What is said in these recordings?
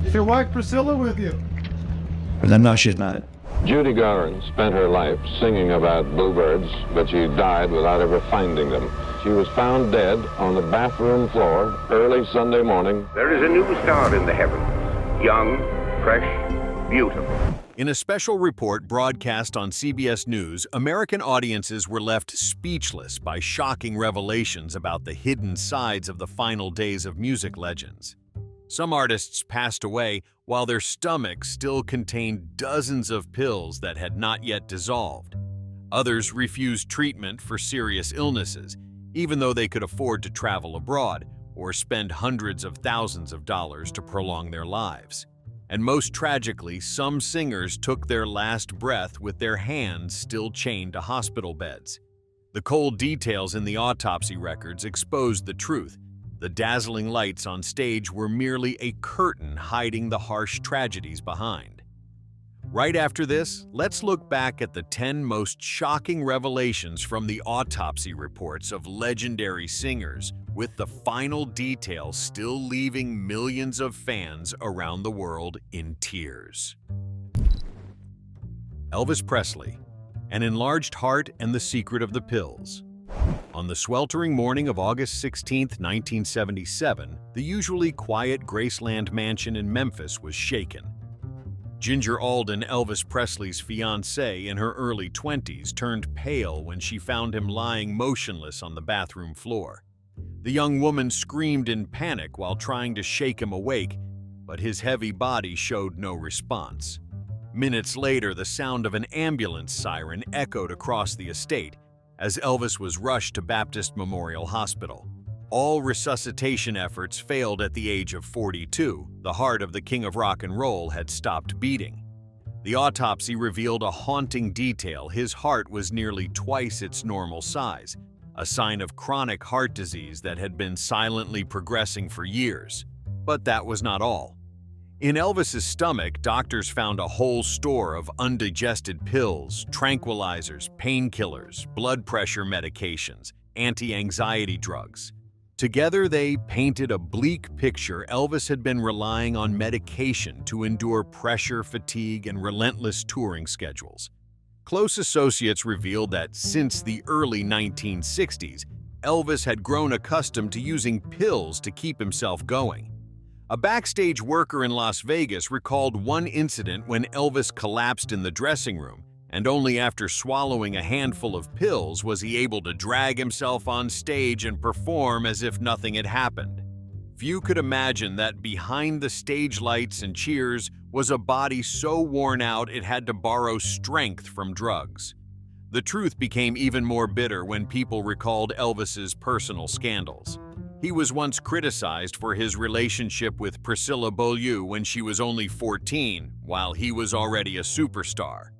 Is your wife Priscilla with you? No, she's not. Judy Garland spent her life singing about bluebirds, but she died without ever finding them. She was found dead on the bathroom floor early Sunday morning. There is a new star in the heavens, young, fresh, beautiful. In a special report broadcast on CBS News, American audiences were left speechless by shocking revelations about the hidden sides of the final days of music legends. Some artists passed away while their stomachs still contained dozens of pills that had not yet dissolved. Others refused treatment for serious illnesses, even though they could afford to travel abroad or spend hundreds of thousands of dollars to prolong their lives. And most tragically, some singers took their last breath with their hands still chained to hospital beds. The cold details in the autopsy records exposed the truth. The dazzling lights on stage were merely a curtain hiding the harsh tragedies behind. Right after this, let's look back at the 10 most shocking revelations from the autopsy reports of legendary singers, with the final details still leaving millions of fans around the world in tears. Elvis Presley, An Enlarged Heart and the Secret of the Pills. On the sweltering morning of August 16, 1977, the usually quiet Graceland mansion in Memphis was shaken. Ginger Alden, Elvis Presley's fiancée in her early 20s, turned pale when she found him lying motionless on the bathroom floor. The young woman screamed in panic while trying to shake him awake, but his heavy body showed no response. Minutes later, the sound of an ambulance siren echoed across the estate as Elvis was rushed to Baptist Memorial Hospital. All resuscitation efforts failed at the age of 42. The heart of the king of rock and roll had stopped beating. The autopsy revealed a haunting detail. His heart was nearly twice its normal size, a sign of chronic heart disease that had been silently progressing for years. But that was not all. In Elvis's stomach, doctors found a whole store of undigested pills, tranquilizers, painkillers, blood pressure medications, anti-anxiety drugs. Together, they painted a bleak picture. Elvis had been relying on medication to endure pressure, fatigue, and relentless touring schedules. Close associates revealed that since the early 1960s, Elvis had grown accustomed to using pills to keep himself going. A backstage worker in Las Vegas recalled one incident when Elvis collapsed in the dressing room, and only after swallowing a handful of pills was he able to drag himself on stage and perform as if nothing had happened. Few could imagine that behind the stage lights and cheers was a body so worn out it had to borrow strength from drugs. The truth became even more bitter when people recalled Elvis's personal scandals. He was once criticized for his relationship with Priscilla Beaulieu when she was only 14, while he was already a superstar.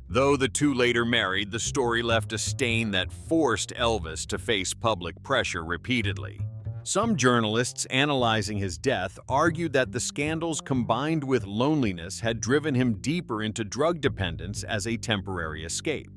Though the two later married, the story left a stain that forced Elvis to face public pressure repeatedly. Some journalists analyzing his death argued that the scandals combined with loneliness had driven him deeper into drug dependence as a temporary escape.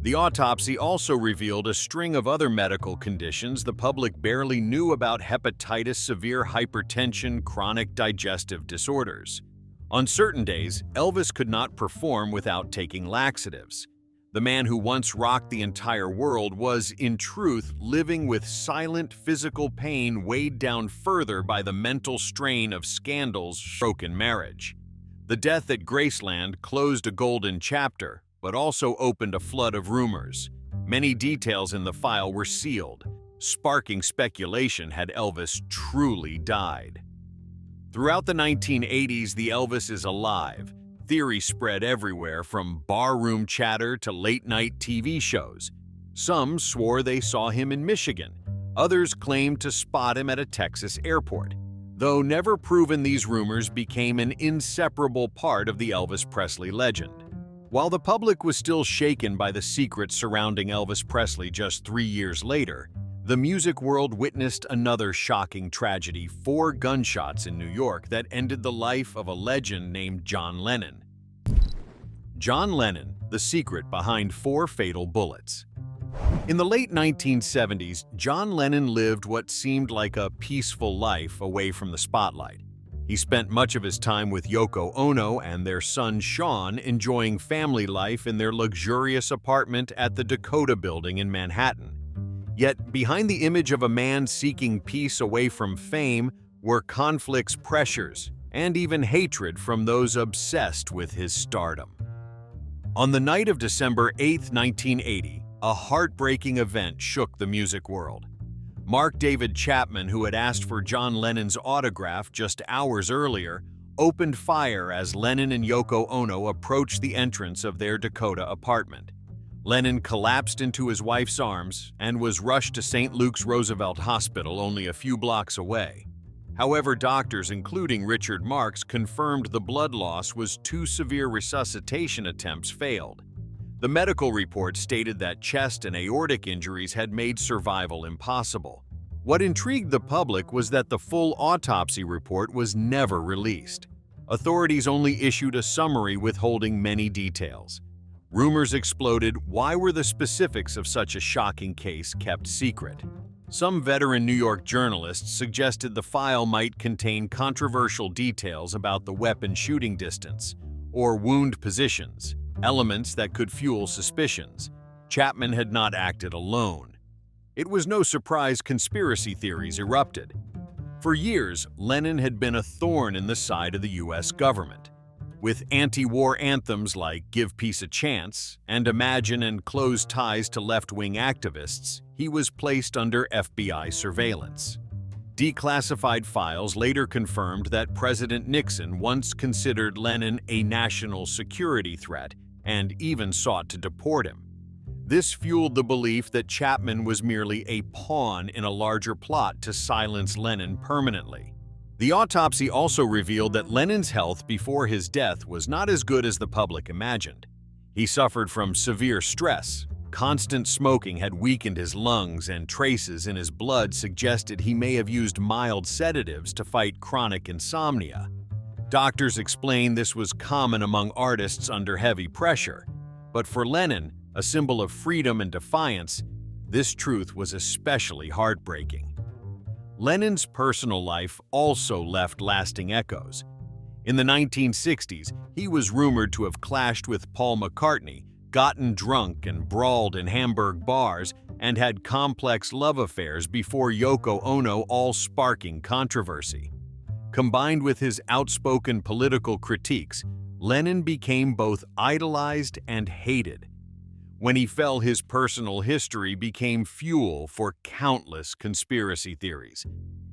The autopsy also revealed a string of other medical conditions the public barely knew about: hepatitis, severe hypertension, chronic digestive disorders. On certain days, Elvis could not perform without taking laxatives. The man who once rocked the entire world was, in truth, living with silent physical pain weighed down further by the mental strain of scandals, broken marriage. The death at Graceland closed a golden chapter, but also opened a flood of rumors. Many details in the file were sealed, sparking speculation had Elvis truly died. Throughout the 1980s, the Elvis is alive. Theories spread everywhere, from barroom chatter to late-night TV shows. Some swore they saw him in Michigan. Others claimed to spot him at a Texas airport. Though never proven, these rumors became an inseparable part of the Elvis Presley legend. While the public was still shaken by the secrets surrounding Elvis Presley just 3 years later, the music world witnessed another shocking tragedy: 4 gunshots in New York that ended the life of a legend named John Lennon. John Lennon, the secret behind 4 fatal bullets. In the late 1970s, John Lennon lived what seemed like a peaceful life away from the spotlight. He spent much of his time with Yoko Ono and their son Sean, enjoying family life in their luxurious apartment at the Dakota Building in Manhattan. Yet, behind the image of a man seeking peace away from fame were conflicts, pressures, and even hatred from those obsessed with his stardom. On the night of December 8, 1980, a heartbreaking event shook the music world. Mark David Chapman, who had asked for John Lennon's autograph just hours earlier, opened fire as Lennon and Yoko Ono approached the entrance of their Dakota apartment. Lennon collapsed into his wife's arms and was rushed to St. Luke's Roosevelt Hospital, only a few blocks away. However, doctors, including Richard Marx, confirmed the blood loss was too severe. Resuscitation attempts failed. The medical report stated that chest and aortic injuries had made survival impossible. What intrigued the public was that the full autopsy report was never released. Authorities only issued a summary withholding many details. Rumors exploded. Why were the specifics of such a shocking case kept secret? Some veteran New York journalists suggested the file might contain controversial details about the weapon shooting distance or wound positions, elements that could fuel suspicions. Chapman had not acted alone. It was no surprise conspiracy theories erupted. For years, Lennon had been a thorn in the side of the U.S. government. With anti-war anthems like Give Peace a Chance and Imagine and close ties to left-wing activists, he was placed under FBI surveillance. Declassified files later confirmed that President Nixon once considered Lennon a national security threat and even sought to deport him. This fueled the belief that Chapman was merely a pawn in a larger plot to silence Lennon permanently. The autopsy also revealed that Lennon's health before his death was not as good as the public imagined. He suffered from severe stress. Constant smoking had weakened his lungs, and traces in his blood suggested he may have used mild sedatives to fight chronic insomnia. Doctors explained this was common among artists under heavy pressure, but for Lennon, a symbol of freedom and defiance, this truth was especially heartbreaking. Lennon's personal life also left lasting echoes. In the 1960s, he was rumored to have clashed with Paul McCartney, gotten drunk and brawled in Hamburg bars, and had complex love affairs before Yoko Ono, all sparking controversy. Combined with his outspoken political critiques, Lennon became both idolized and hated. When he fell, his personal history became fuel for countless conspiracy theories.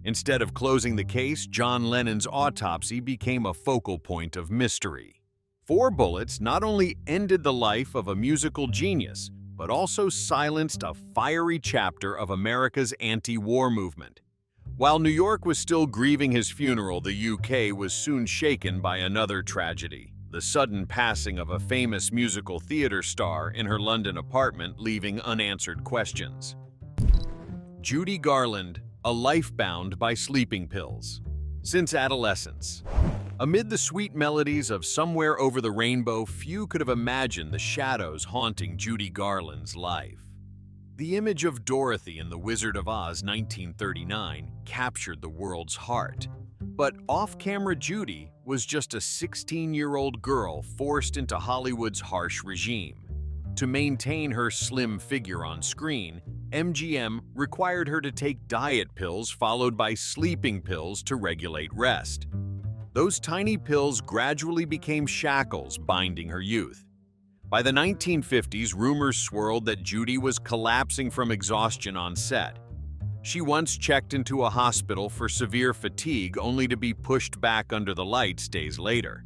Instead of closing the case, John Lennon's autopsy became a focal point of mystery. 4 bullets not only ended the life of a musical genius, but also silenced a fiery chapter of America's anti-war movement. While New York was still grieving his funeral, the UK was soon shaken by another tragedy: the sudden passing of a famous musical theater star in her London apartment, leaving unanswered questions. Judy Garland, a life bound by sleeping pills. Since adolescence. Amid the sweet melodies of Somewhere Over the Rainbow, few could have imagined the shadows haunting Judy Garland's life. The image of Dorothy in The Wizard of Oz 1939 captured the world's heart. But off-camera Judy was just a 16-year-old girl forced into Hollywood's harsh regime. To maintain her slim figure on screen, MGM required her to take diet pills followed by sleeping pills to regulate rest. Those tiny pills gradually became shackles binding her youth. By the 1950s, rumors swirled that Judy was collapsing from exhaustion on set. She once checked into a hospital for severe fatigue only to be pushed back under the lights days later.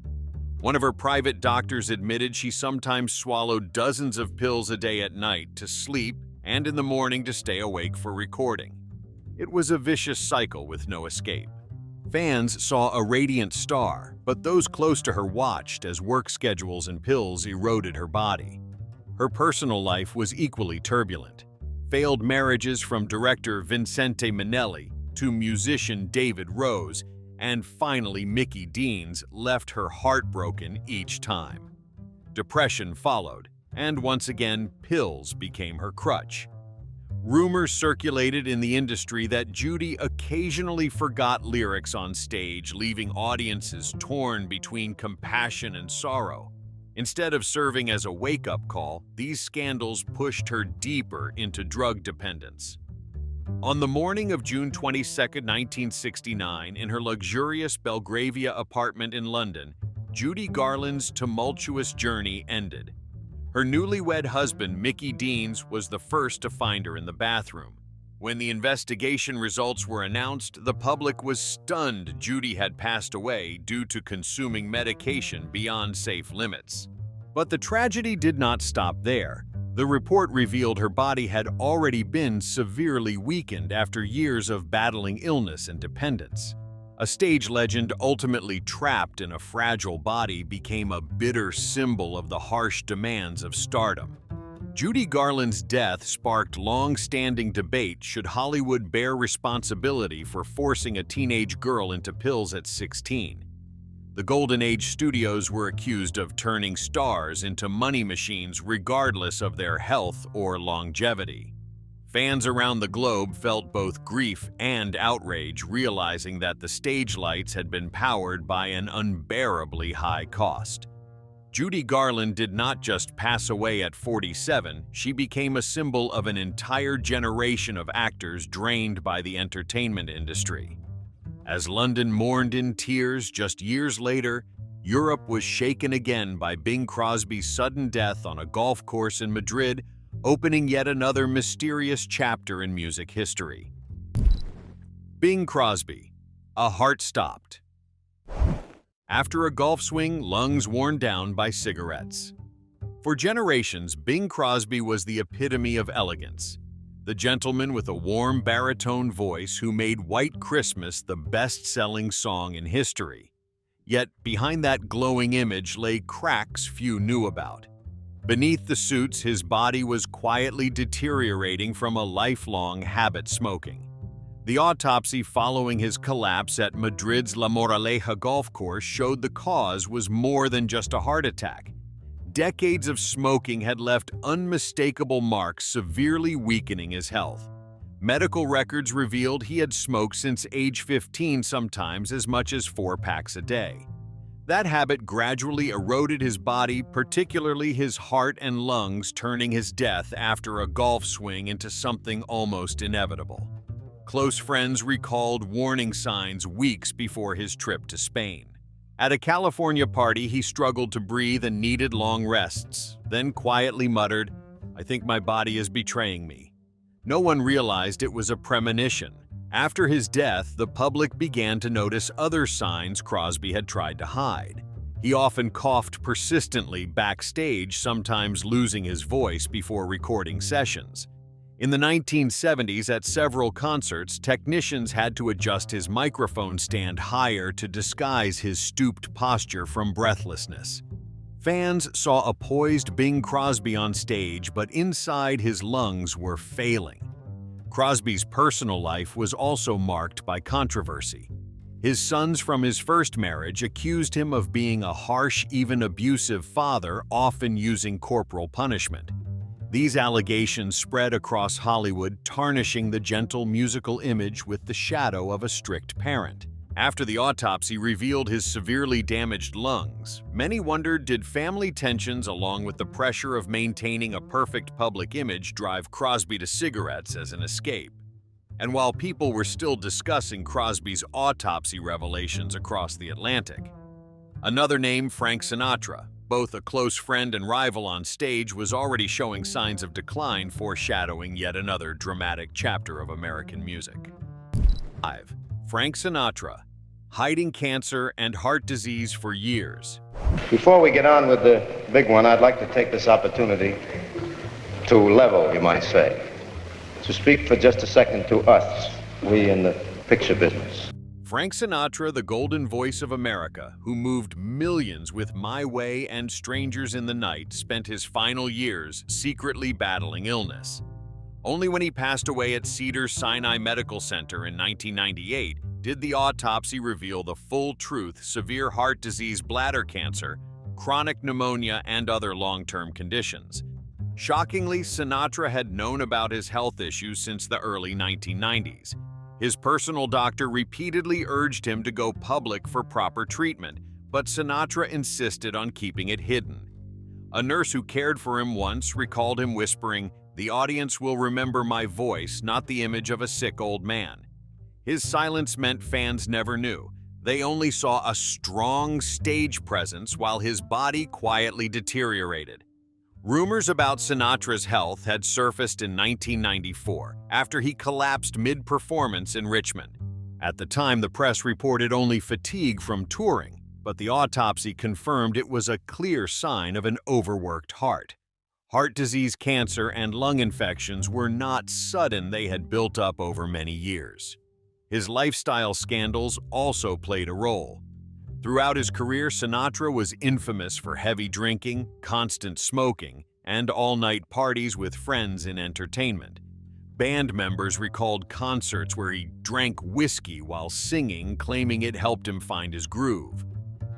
One of her private doctors admitted she sometimes swallowed dozens of pills a day at night to sleep and in the morning to stay awake for recording. It was a vicious cycle with no escape. Fans saw a radiant star, but those close to her watched as work schedules and pills eroded her body. Her personal life was equally turbulent. Failed marriages from director Vincente Minnelli to musician David Rose, and finally Mickey Deans, left her heartbroken each time. Depression followed, and once again, pills became her crutch. Rumors circulated in the industry that Judy occasionally forgot lyrics on stage, leaving audiences torn between compassion and sorrow. Instead of serving as a wake-up call, these scandals pushed her deeper into drug dependence. On the morning of June 22, 1969, in her luxurious Belgravia apartment in London, Judy Garland's tumultuous journey ended. Her newlywed husband, Mickey Deans, was the first to find her in the bathroom. When the investigation results were announced, the public was stunned Judy had passed away due to consuming medication beyond safe limits. But the tragedy did not stop there. The report revealed her body had already been severely weakened after years of battling illness and dependence. A stage legend ultimately trapped in a fragile body became a bitter symbol of the harsh demands of stardom. Judy Garland's death sparked long-standing debate should Hollywood bear responsibility for forcing a teenage girl into pills at 16. The Golden Age studios were accused of turning stars into money machines regardless of their health or longevity. Fans around the globe felt both grief and outrage, realizing that the stage lights had been powered by an unbearably high cost. Judy Garland did not just pass away at 47, she became a symbol of an entire generation of actors drained by the entertainment industry. As London mourned in tears just years later, Europe was shaken again by Bing Crosby's sudden death on a golf course in Madrid, opening yet another mysterious chapter in music history. Bing Crosby, a heart stopped. After a golf swing, lungs worn down by cigarettes. For generations, Bing Crosby was the epitome of elegance. The gentleman with a warm baritone voice who made White Christmas the best-selling song in history. Yet behind that glowing image lay cracks few knew about. Beneath the suits, his body was quietly deteriorating from a lifelong habit smoking. The autopsy following his collapse at Madrid's La Moraleja golf course showed the cause was more than just a heart attack. Decades of smoking had left unmistakable marks, severely weakening his health. Medical records revealed he had smoked since age 15, sometimes as much as 4 packs a day. That habit gradually eroded his body, particularly his heart and lungs, turning his death after a golf swing into something almost inevitable. Close friends recalled warning signs weeks before his trip to Spain. At a California party, he struggled to breathe and needed long rests, then quietly muttered, "I think my body is betraying me." No one realized it was a premonition. After his death, the public began to notice other signs Crosby had tried to hide. He often coughed persistently backstage, sometimes losing his voice before recording sessions. In the 1970s, at several concerts, technicians had to adjust his microphone stand higher to disguise his stooped posture from breathlessness. Fans saw a poised Bing Crosby on stage, but inside his lungs were failing. Crosby's personal life was also marked by controversy. His sons from his first marriage accused him of being a harsh, even abusive father, often using corporal punishment. These allegations spread across Hollywood, tarnishing the gentle musical image with the shadow of a strict parent. After the autopsy revealed his severely damaged lungs, many wondered, did family tensions along with the pressure of maintaining a perfect public image drive Crosby to cigarettes as an escape? And while people were still discussing Crosby's autopsy revelations across the Atlantic, another name, Frank Sinatra, both a close friend and rival on stage, was already showing signs of decline, foreshadowing yet another dramatic chapter of American music. 5. Frank Sinatra, hiding cancer and heart disease for years. Before we get on with the big one, I'd like to take this opportunity to level, you might say, to speak for just a second to us, we in the picture business. Frank Sinatra, the golden voice of America, who moved millions with My Way and Strangers in the Night, spent his final years secretly battling illness. Only when he passed away at Cedars-Sinai Medical Center in 1998 did the autopsy reveal the full truth: severe heart disease, bladder cancer, chronic pneumonia, and other long-term conditions. Shockingly, Sinatra had known about his health issues since the early 1990s. His personal doctor repeatedly urged him to go public for proper treatment, but Sinatra insisted on keeping it hidden. A nurse who cared for him once recalled him whispering, "The audience will remember my voice, not the image of a sick old man." His silence meant fans never knew. They only saw a strong stage presence while his body quietly deteriorated. Rumors about Sinatra's health had surfaced in 1994 after he collapsed mid-performance in Richmond. At the time, the press reported only fatigue from touring, but the autopsy confirmed it was a clear sign of an overworked heart. Heart disease, cancer, and lung infections were not sudden, they had built up over many years. His lifestyle scandals also played a role. Throughout his career, Sinatra was infamous for heavy drinking, constant smoking, and all-night parties with friends in entertainment. Band members recalled concerts where he drank whiskey while singing, claiming it helped him find his groove.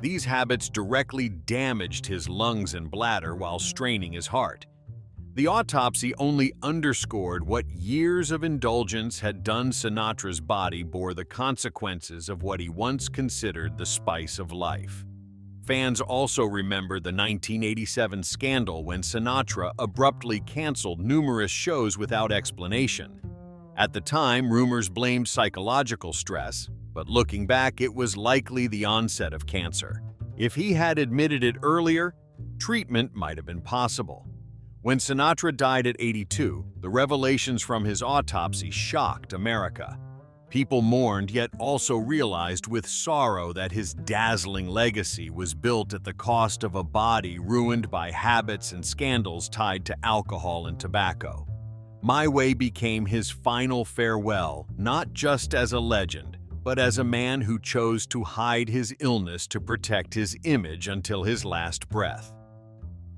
These habits directly damaged his lungs and bladder while straining his heart. The autopsy only underscored what years of indulgence had done. Sinatra's body bore the consequences of what he once considered the spice of life. Fans also remember the 1987 scandal when Sinatra abruptly canceled numerous shows without explanation. At the time, rumors blamed psychological stress, but looking back, it was likely the onset of cancer. If he had admitted it earlier, treatment might have been possible. When Sinatra died at 82, the revelations from his autopsy shocked America. People mourned, yet also realized with sorrow that his dazzling legacy was built at the cost of a body ruined by habits and scandals tied to alcohol and tobacco. My Way became his final farewell, not just as a legend, but as a man who chose to hide his illness to protect his image until his last breath.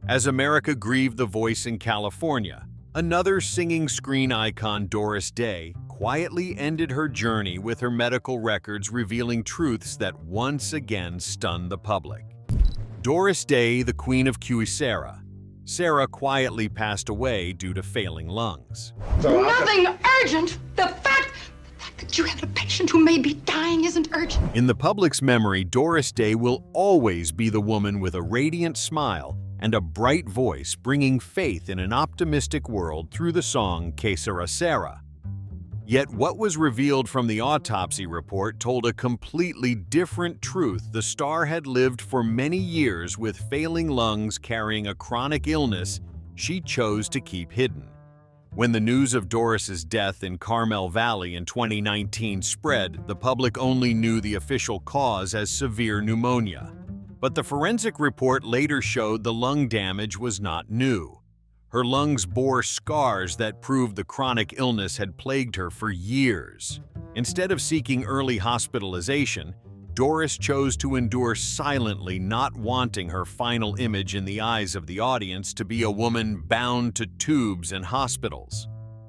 As America grieved the voice in California, another singing screen icon, Doris Day, quietly ended her journey with her medical records revealing truths that once again stunned the public. Doris Day, the Queen of Kyocera. Sarah quietly passed away due to failing lungs. Nothing urgent! The fact that you have a patient who may be dying isn't urgent. In the public's memory, Doris Day will always be the woman with a radiant smile and a bright voice bringing faith in an optimistic world through the song Que Sera Sera. Yet what was revealed from the autopsy report told a completely different truth. The star had lived for many years with failing lungs, carrying a chronic illness she chose to keep hidden. When the news of Doris's death in Carmel Valley in 2019 spread, the public only knew the official cause as severe pneumonia. But the forensic report later showed the lung damage was not new. Her lungs bore scars that proved the chronic illness had plagued her for years. Instead of seeking early hospitalization, Doris chose to endure silently, not wanting her final image in the eyes of the audience to be a woman bound to tubes and hospitals.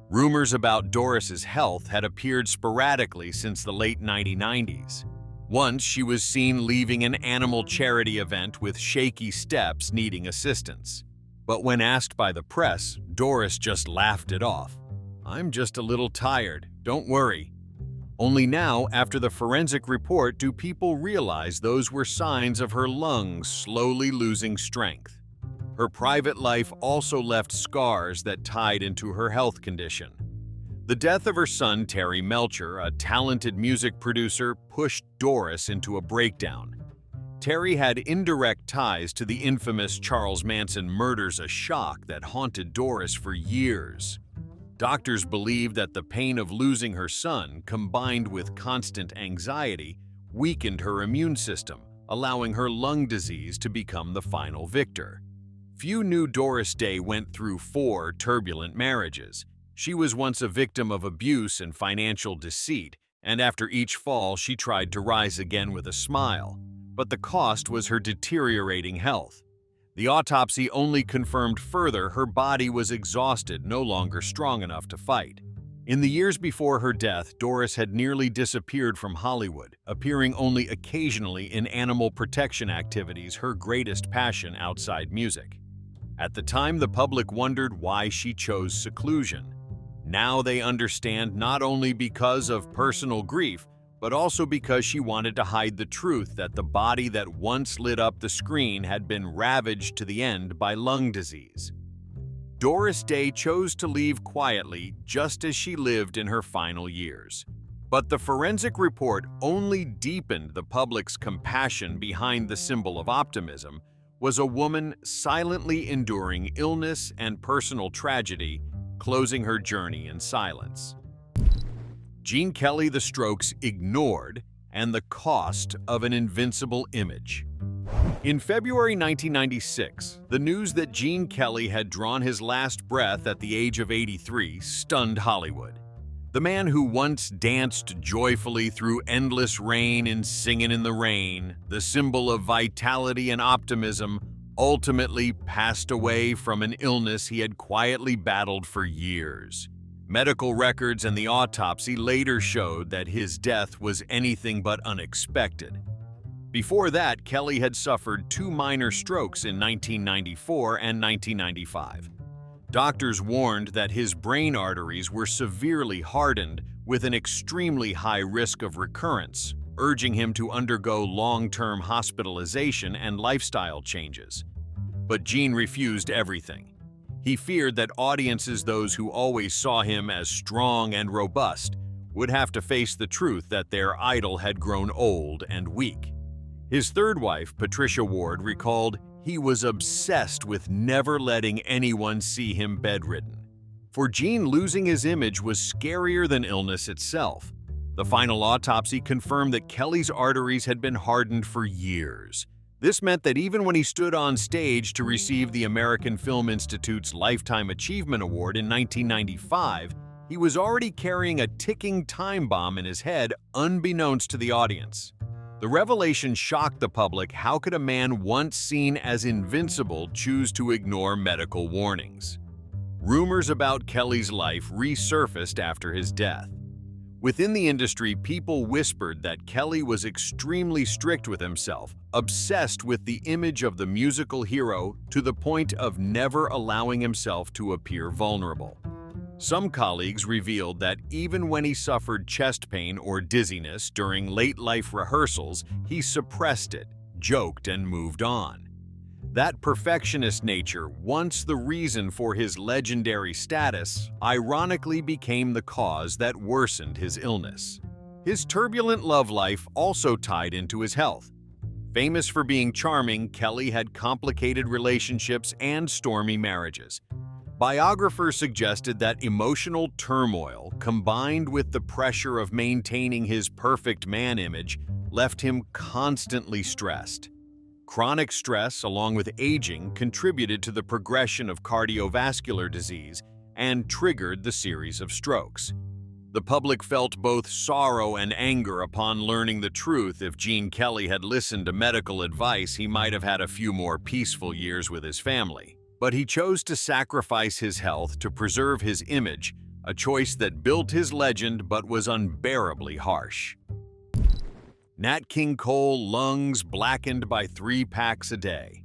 Rumors about Doris's health had appeared sporadically since the late 1990s. Once, she was seen leaving an animal charity event with shaky steps needing assistance. But when asked by the press, Doris just laughed it off. "I'm just a little tired, don't worry." Only now, after the forensic report, do people realize those were signs of her lungs slowly losing strength. Her private life also left scars that tied into her health condition. The death of her son, Terry Melcher, a talented music producer, pushed Doris into a breakdown. Terry had indirect ties to the infamous Charles Manson murders, a shock that haunted Doris for years. Doctors believed that the pain of losing her son, combined with constant anxiety, weakened her immune system, allowing her lung disease to become the final victor. Few knew Doris Day went through 4 turbulent marriages. She was once a victim of abuse and financial deceit, and after each fall she tried to rise again with a smile. But the cost was her deteriorating health. The autopsy only confirmed further her body was exhausted, no longer strong enough to fight. In the years before her death, Doris had nearly disappeared from Hollywood, appearing only occasionally in animal protection activities, her greatest passion outside music. At the time, the public wondered why she chose seclusion. Now they understand, not only because of personal grief, but also because she wanted to hide the truth that the body that once lit up the screen had been ravaged to the end by lung disease. Doris Day chose to leave quietly, just as she lived in her final years. But the forensic report only deepened the public's compassion behind the symbol of optimism. Was a woman silently enduring illness and personal tragedy, closing her journey in silence. Gene Kelly, the Strokes ignored, and the cost of an invincible image. In February 1996, the news that Gene Kelly had drawn his last breath at the age of 83 stunned Hollywood. The man who once danced joyfully through endless rain in Singin' in the Rain, the symbol of vitality and optimism, ultimately passed away from an illness he had quietly battled for years. Medical records and the autopsy later showed that his death was anything but unexpected. Before that, Kelly had suffered 2 minor strokes in 1994 and 1995. Doctors warned that his brain arteries were severely hardened with an extremely high risk of recurrence, urging him to undergo long-term hospitalization and lifestyle changes. But Gene refused everything. He feared that audiences, those who always saw him as strong and robust, would have to face the truth that their idol had grown old and weak. His third wife, Patricia Ward, recalled, "He was obsessed with never letting anyone see him bedridden." For Gene, losing his image was scarier than illness itself. The final autopsy confirmed that Kelly's arteries had been hardened for years. This meant that even when he stood on stage to receive the American Film Institute's Lifetime Achievement Award in 1995, he was already carrying a ticking time bomb in his head, unbeknownst to the audience. The revelation shocked the public. How could a man once seen as invincible choose to ignore medical warnings? Rumors about Kelly's life resurfaced after his death. Within the industry, people whispered that Kelly was extremely strict with himself, obsessed with the image of the musical hero to the point of never allowing himself to appear vulnerable. Some colleagues revealed that even when he suffered chest pain or dizziness during late-life rehearsals, he suppressed it, joked, and moved on. That perfectionist nature, once the reason for his legendary status, ironically became the cause that worsened his illness. His turbulent love life also tied into his health. Famous for being charming, Kelly had complicated relationships and stormy marriages. Biographers suggested that emotional turmoil, combined with the pressure of maintaining his perfect man image, left him constantly stressed. Chronic stress, along with aging, contributed to the progression of cardiovascular disease and triggered the series of strokes. The public felt both sorrow and anger upon learning the truth. If Gene Kelly had listened to medical advice, he might have had a few more peaceful years with his family. But he chose to sacrifice his health to preserve his image, a choice that built his legend but was unbearably harsh. Nat King Cole, lungs blackened by 3 packs a day.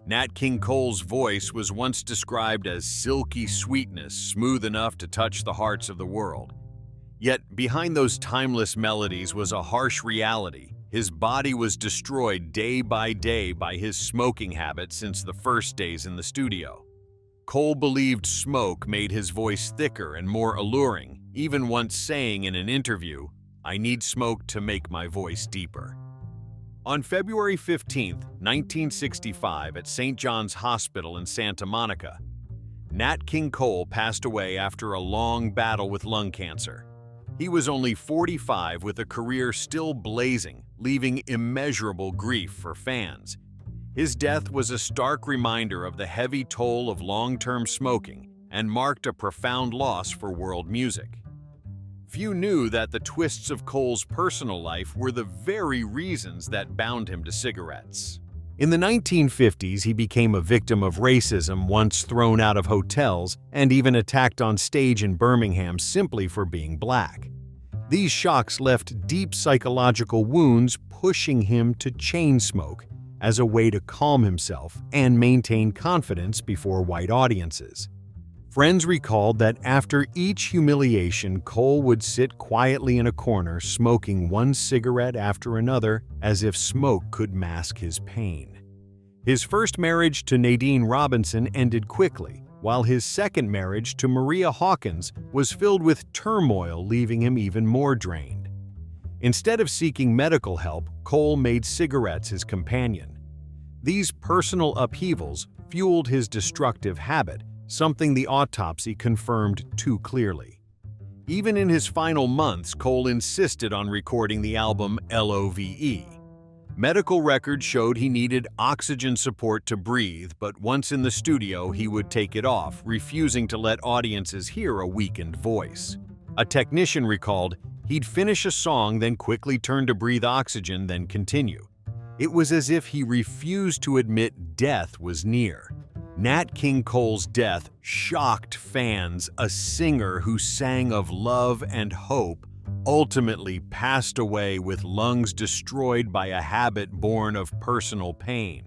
Nat King Cole's voice was once described as silky sweetness, smooth enough to touch the hearts of the world. Yet behind those timeless melodies was a harsh reality. His body was destroyed day by his smoking habit since the first days in the studio. Cole believed smoke made his voice thicker and more alluring, even once saying in an interview, "I need smoke to make my voice deeper." On February 15, 1965, at St. John's Hospital in Santa Monica, Nat King Cole passed away after a long battle with lung cancer. He was only 45 with a career still blazing, leaving immeasurable grief for fans. His death was a stark reminder of the heavy toll of long-term smoking and marked a profound loss for world music. Few knew that the twists of Cole's personal life were the very reasons that bound him to cigarettes. In the 1950s, he became a victim of racism, once thrown out of hotels and even attacked on stage in Birmingham simply for being black. These shocks left deep psychological wounds, pushing him to chain smoke, as a way to calm himself and maintain confidence before white audiences. Friends recalled that after each humiliation, Cole would sit quietly in a corner smoking one cigarette after another as if smoke could mask his pain. His first marriage to Nadine Robinson ended quickly, while his second marriage to Maria Hawkins was filled with turmoil, leaving him even more drained. Instead of seeking medical help, Cole made cigarettes his companion. These personal upheavals fueled his destructive habit, something the autopsy confirmed too clearly. Even in his final months, Cole insisted on recording the album LOVE. Medical records showed he needed oxygen support to breathe, but once in the studio, he would take it off, refusing to let audiences hear a weakened voice. A technician recalled, he'd finish a song, then quickly turn to breathe oxygen, then continue. It was as if he refused to admit death was near. Nat King Cole's death shocked fans. A singer who sang of love and hope ultimately passed away with lungs destroyed by a habit born of personal pain.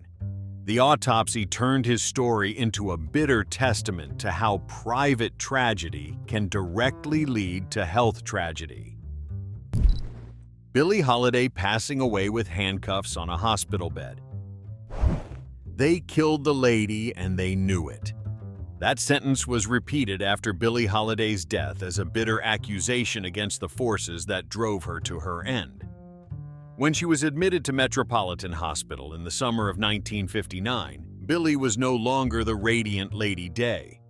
The autopsy turned his story into a bitter testament to how private tragedy can directly lead to health tragedy. Billie Holiday passing away with handcuffs on a hospital bed. They killed the lady and they knew it. That sentence was repeated after Billie Holiday's death as a bitter accusation against the forces that drove her to her end. When she was admitted to Metropolitan Hospital in the summer of 1959, Billie was no longer the radiant Lady Day.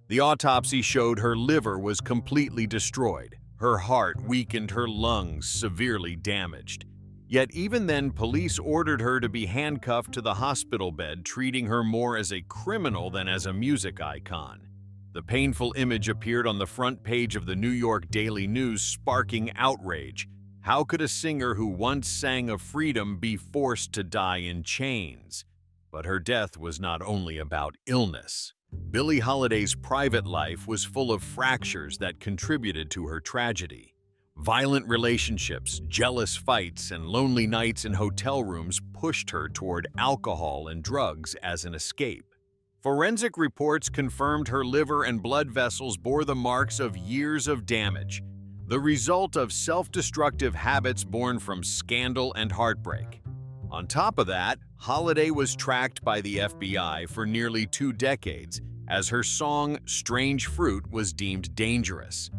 The autopsy showed her liver was completely destroyed, her heart weakened, her lungs severely damaged. Yet even then, police ordered her to be handcuffed to the hospital bed, treating her more as a criminal than as a music icon. The painful image appeared on the front page of the New York Daily News, sparking outrage. How could a singer who once sang of freedom be forced to die in chains? But her death was not only about illness. Billie Holiday's private life was full of fractures that contributed to her tragedy. Violent relationships, jealous fights, and lonely nights in hotel rooms pushed her toward alcohol and drugs as an escape. Forensic reports confirmed her liver and blood vessels bore the marks of years of damage, the result of self-destructive habits born from scandal and heartbreak. On top of that, Holiday was tracked by the FBI for nearly 2 decades as her song Strange Fruit was deemed dangerous.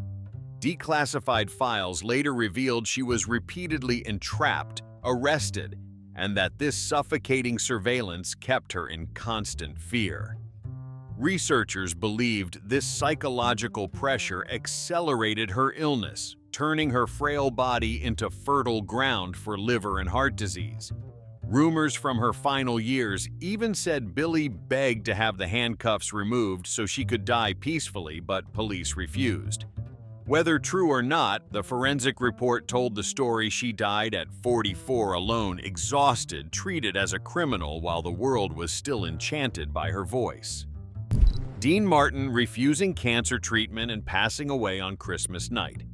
Declassified files later revealed she was repeatedly entrapped, arrested, and that this suffocating surveillance kept her in constant fear. Researchers believed this psychological pressure accelerated her illness, turning her frail body into fertile ground for liver and heart disease. Rumors from her final years even said Billie begged to have the handcuffs removed so she could die peacefully, but police refused. Whether true or not, the forensic report told the story she died at 44 alone, exhausted, treated as a criminal while the world was still enchanted by her voice. Dean Martin refusing cancer treatment and passing away on Christmas night.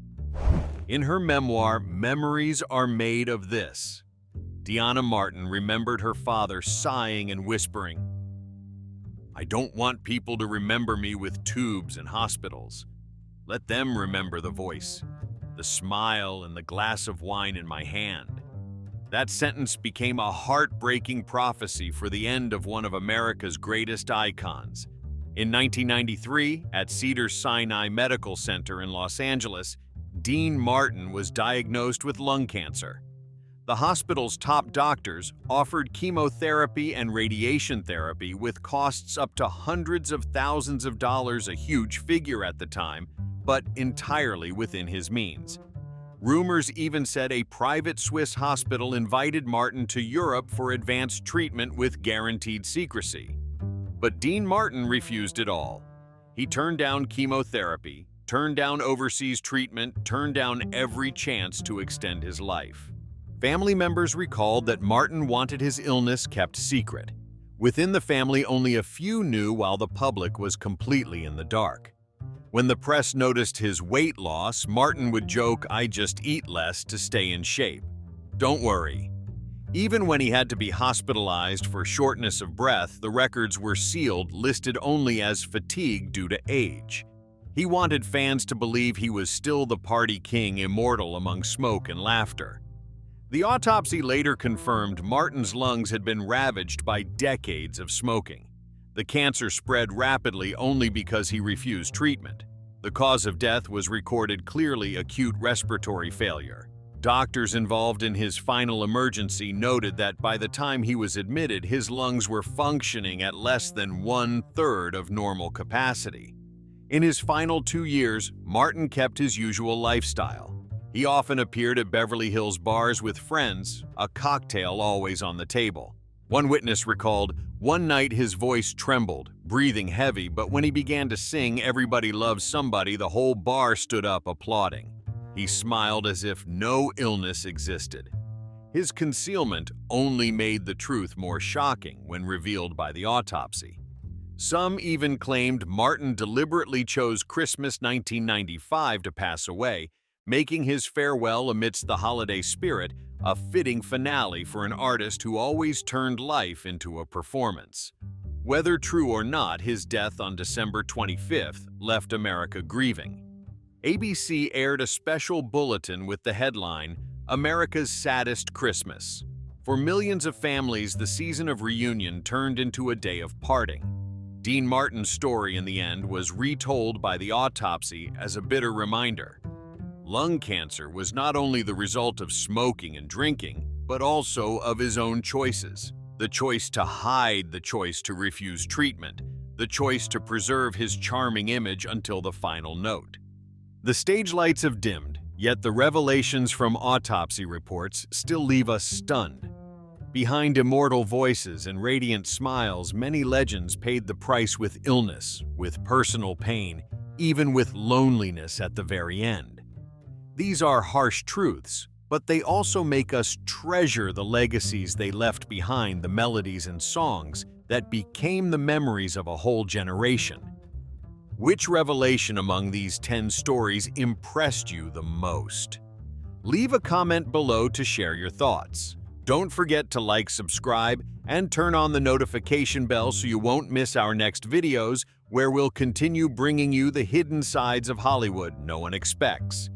In her memoir, Memories Are Made of This, Deanna Martin remembered her father sighing and whispering, "I don't want people to remember me with tubes and hospitals. Let them remember the voice, the smile, and the glass of wine in my hand." That sentence became a heartbreaking prophecy for the end of one of America's greatest icons. In 1993, at Cedars-Sinai Medical Center in Los Angeles, Dean Martin was diagnosed with lung cancer. The hospital's top doctors offered chemotherapy and radiation therapy with costs up to hundreds of thousands of dollars, a huge figure at the time, but entirely within his means. Rumors even said a private Swiss hospital invited Martin to Europe for advanced treatment with guaranteed secrecy. But Dean Martin refused it all. He turned down chemotherapy, turned down overseas treatment, turned down every chance to extend his life. Family members recalled that Martin wanted his illness kept secret. Within the family, only a few knew, while the public was completely in the dark. When the press noticed his weight loss, Martin would joke, "I just eat less to stay in shape." Don't worry. Even when he had to be hospitalized for shortness of breath, the records were sealed, listed only as fatigue due to age. He wanted fans to believe he was still the party king, immortal among smoke and laughter. The autopsy later confirmed Martin's lungs had been ravaged by decades of smoking. The cancer spread rapidly only because he refused treatment. The cause of death was recorded clearly: acute respiratory failure. Doctors involved in his final emergency noted that by the time he was admitted, his lungs were functioning at less than 1/3 of normal capacity. In his final 2 years, Martin kept his usual lifestyle. He often appeared at Beverly Hills bars with friends, a cocktail always on the table. One witness recalled, "One night his voice trembled, breathing heavy, but when he began to sing 'Everybody Loves Somebody,' the whole bar stood up applauding. He smiled as if no illness existed." His concealment only made the truth more shocking when revealed by the autopsy. Some even claimed Martin deliberately chose Christmas 1995 to pass away, making his farewell amidst the holiday spirit a fitting finale for an artist who always turned life into a performance. Whether true or not, his death on December 25th left America grieving. ABC aired a special bulletin with the headline, "America's Saddest Christmas." For millions of families, the season of reunion turned into a day of parting. Dean Martin's story in the end was retold by the autopsy as a bitter reminder. Lung cancer was not only the result of smoking and drinking, but also of his own choices. The choice to hide, the choice to refuse treatment, the choice to preserve his charming image until the final note. The stage lights have dimmed, yet the revelations from autopsy reports still leave us stunned. Behind immortal voices and radiant smiles, many legends paid the price with illness, with personal pain, even with loneliness at the very end. These are harsh truths, but they also make us treasure the legacies they left behind, the melodies and songs that became the memories of a whole generation. Which revelation among these 10 stories impressed you the most? Leave a comment below to share your thoughts. Don't forget to like, subscribe, and turn on the notification bell so you won't miss our next videos, where we'll continue bringing you the hidden sides of Hollywood no one expects.